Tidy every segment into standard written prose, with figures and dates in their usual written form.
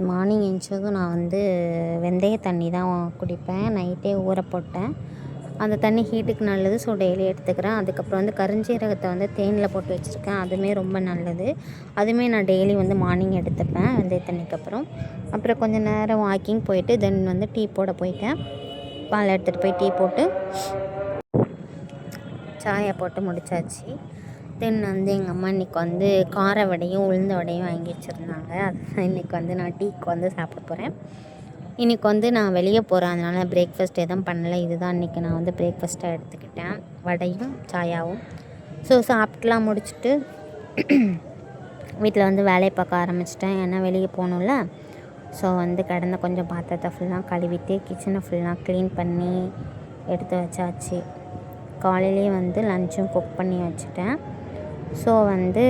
Morning எழுந்ததும் நான் வந்து வெந்தய தண்ணி தான் குடிப்பேன். நைட்டே ஊற போட்டேன். அந்த தண்ணி ஹீட்டுக்கு நல்லது. ஸோ டெய்லி எடுத்துக்கிறேன். அதுக்கப்புறம் வந்து கருஞ்சீரகத்தை வந்து தேனில் போட்டு வச்சுருக்கேன். அதுவுமே ரொம்ப நல்லது. அதுவுமே நான் டெய்லி வந்து மார்னிங் எடுத்துப்பேன் வெந்தய தண்ணிக்கு அப்புறம். அப்புறம் கொஞ்சம் நேரம் வாக்கிங் போயிட்டு தென் வந்து டீ போட போயிட்டேன். பால் எடுத்துகிட்டு போய் டீ போட்டு சாயை போட்டு முடிச்சாச்சு. தென் வந்து எங்கள் அம்மா இன்றைக்கி வந்து கார வடையும் உளுந்த வடையும் வாங்கி வச்சுருந்தாங்க. அதுதான் இன்றைக்கி வந்து நான் டீக்கு வந்து சாப்பிட போகிறேன். இன்றைக்கி வந்து நான் வெளியே போகிறேன், அதனால் பிரேக்ஃபாஸ்ட் எதுவும் பண்ணலை. இதுதான் இன்றைக்கி நான் வந்து பிரேக்ஃபாஸ்ட்டாக எடுத்துக்கிட்டேன், வடையும் சாயாவும். ஸோ சாப்பிட்டுலாம் முடிச்சுட்டு வீட்டில் வந்து வேலையை பார்க்க ஆரம்பிச்சிட்டேன். ஏன்னா வெளியே போகணும்ல. ஸோ வந்து கடந்த கொஞ்சம் பாத்திரத்தை ஃபுல்லாக கழுவிட்டு கிச்சனை ஃபுல்லாக க்ளீன் பண்ணி எடுத்து வச்சாச்சு. காலையிலே வந்து லஞ்சும் குக் பண்ணி வச்சுட்டேன். ஸோ வந்து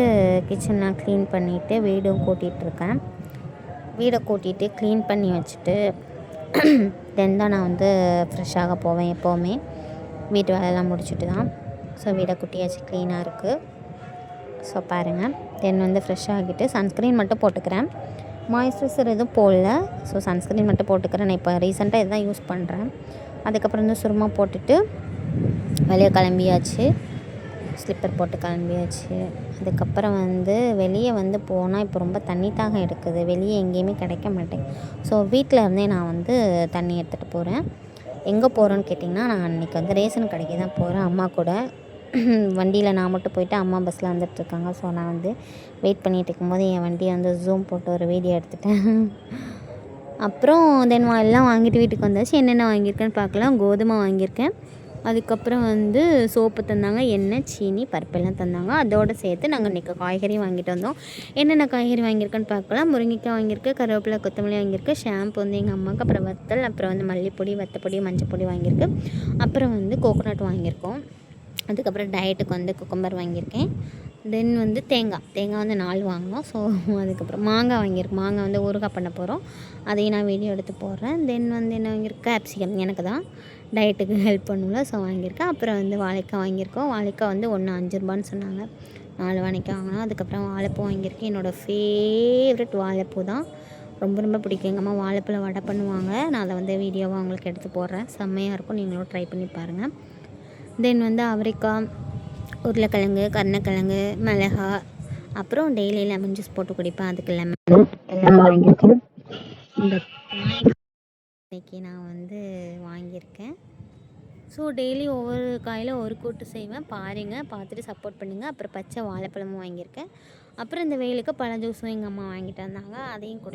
கிச்சன்லாம் க்ளீன் பண்ணிவிட்டு வீடும் கூட்டிகிட்ருக்கேன். வீடை கூட்டிகிட்டு க்ளீன் பண்ணி வச்சுட்டு தென் தான் நான் வந்து ஃப்ரெஷ்ஷாக போவேன் எப்போவுமே. வீட்டு வேலையெல்லாம் முடிச்சுட்டு தான். ஸோ வீடை கூட்டியாச்சு, க்ளீனாக இருக்குது. ஸோ பாருங்கள். தென் வந்து ஃப்ரெஷ் ஆகிட்டு சன்ஸ்க்ரீன் மட்டும் போட்டுக்கிறேன். மாய்ஸ்சரைசர் எதுவும் போடல. ஸோ சன்ஸ்க்ரீன் மட்டும் போட்டுக்கிறேன். நான் இப்போ ரீசெண்டாக இதுதான் யூஸ் பண்ணுறேன். அதுக்கப்புறம் வந்து சுருமா போட்டுட்டு வெளியே கிளம்பியாச்சு. ஸ்லிப்பர் போட்டு கிளம்பியாச்சு. அதுக்கப்புறம் வந்து வெளியே வந்து போனால் இப்போ ரொம்ப தண்ணி தாகம் எடுக்குது. வெளியே எங்கேயுமே கிடைக்க மாட்டேன். ஸோ வீட்டில் இருந்தே நான் வந்து தண்ணி எடுத்துகிட்டு போகிறேன். எங்கே போகிறேன்னு கேட்டிங்கன்னா, நான் அன்றைக்கி வந்து ரேஷன் கடைக்கு தான் போகிறேன் அம்மா கூட. வண்டியில் நான் மட்டும் போயிட்டு அம்மா பஸ்ஸில் வந்துட்டுருக்காங்க. ஸோ நான் வந்து வெயிட் பண்ணிகிட்டு இருக்கும்போது என் வண்டியை வந்து ஜூம் போட்டு ஒரு வீடியோ எடுத்துட்டேன். அப்புறம் தென் எல்லாம் வாங்கிட்டு வீட்டுக்கு வந்தாச்சு. என்னென்ன வாங்கியிருக்கேன்னு பார்க்கலாம். கோதுமை வாங்கியிருக்கேன். அதுக்கப்புறம் வந்து சோப்பு தந்தாங்க, எண்ணெய், சீனி, பருப்பெல்லாம் தந்தாங்க. அதோடு சேர்த்து நாங்கள் இன்றைக்கி காய்கறி வாங்கிட்டு வந்தோம். என்னென்ன காய்கறி வாங்கியிருக்கேன்னு பார்க்கலாம். முருங்கைக்காய் வாங்கியிருக்கேன், கருவேப்பிலை, கொத்தமல்லி வாங்கியிருக்கேன், ஷாம்பு வந்து எங்கள் அம்மாவுக்கு, அப்புறம் வத்தல், அப்புறம் வந்து மல்லிப்பொடி, வத்தப்பொடி, மஞ்சப்பொடி வாங்கியிருக்கு. அப்புறம் வந்து கோகோனட் வாங்கியிருக்கோம். அதுக்கப்புறம் டயட்டுக்கு வந்து குக்கும்பர் வாங்கியிருக்கேன். தென் வந்து தேங்காய் வந்து 4 வாங்கினோம். ஸோ அதுக்கப்புறம் மாங்காய் வாங்கியிருக்கேன். மாங்காய் வந்து ஊறுகாய் பண்ண போகிறோம். அதையும் நான் வீடியோ எடுத்து போடுறேன். தென் வந்து என்ன வாங்கியிருக்கேன், கேப்சிகம் எனக்கு தான் டயட்டுக்கு ஹெல்ப் பண்ணும்ல. ஸோ வாங்கியிருக்கேன். அப்புறம் வந்து வாழைக்காய் வாங்கியிருக்கோம். வாழைக்காய் வந்து ஒன்று 5 ரூபான்னு சொன்னாங்க. 4 வாழைக்காய் வாங்கினோம். அதுக்கப்புறம் வாழைப்பூ வாங்கியிருக்கேன். என்னோடய ஃபேவரட் வாழைப்பூ தான். ரொம்ப ரொம்ப பிடிக்கும். எங்கள் அம்மா வாழைப்பூவில் வடை பண்ணுவாங்க. நான் அதை வந்து வீடியோவாக அவங்களுக்கு எடுத்து போடுறேன். செம்மையாக இருக்கும். நீங்களும் ட்ரை பண்ணி பாருங்கள். தென் வந்து அவரைக்காய், உருளைக்கிழங்கு, கருணக்கிழங்கு, மிளகாய், அப்புறம் டெய்லி லெமன் ஜூஸ் போட்டு குடிப்பேன். அதுக்கு லெமன் எல்லாம் வாங்கியிருக்கேன். இந்த இன்றைக்கி நான் வந்து வாங்கியிருக்கேன். ஸோ டெய்லி ஒவ்வொரு காயில் ஒரு கூட்டு செய்வேன். பாருங்கள், பார்த்துட்டு சப்போர்ட் பண்ணுங்கள். அப்புறம் பச்சை வாழைப்பழமும் வாங்கியிருக்கேன். அப்புறம் இந்த வெயிலுக்கு பழ ஜூஸும் எங்கள் அம்மா வாங்கிட்டு வந்தாங்க. அதையும் குடி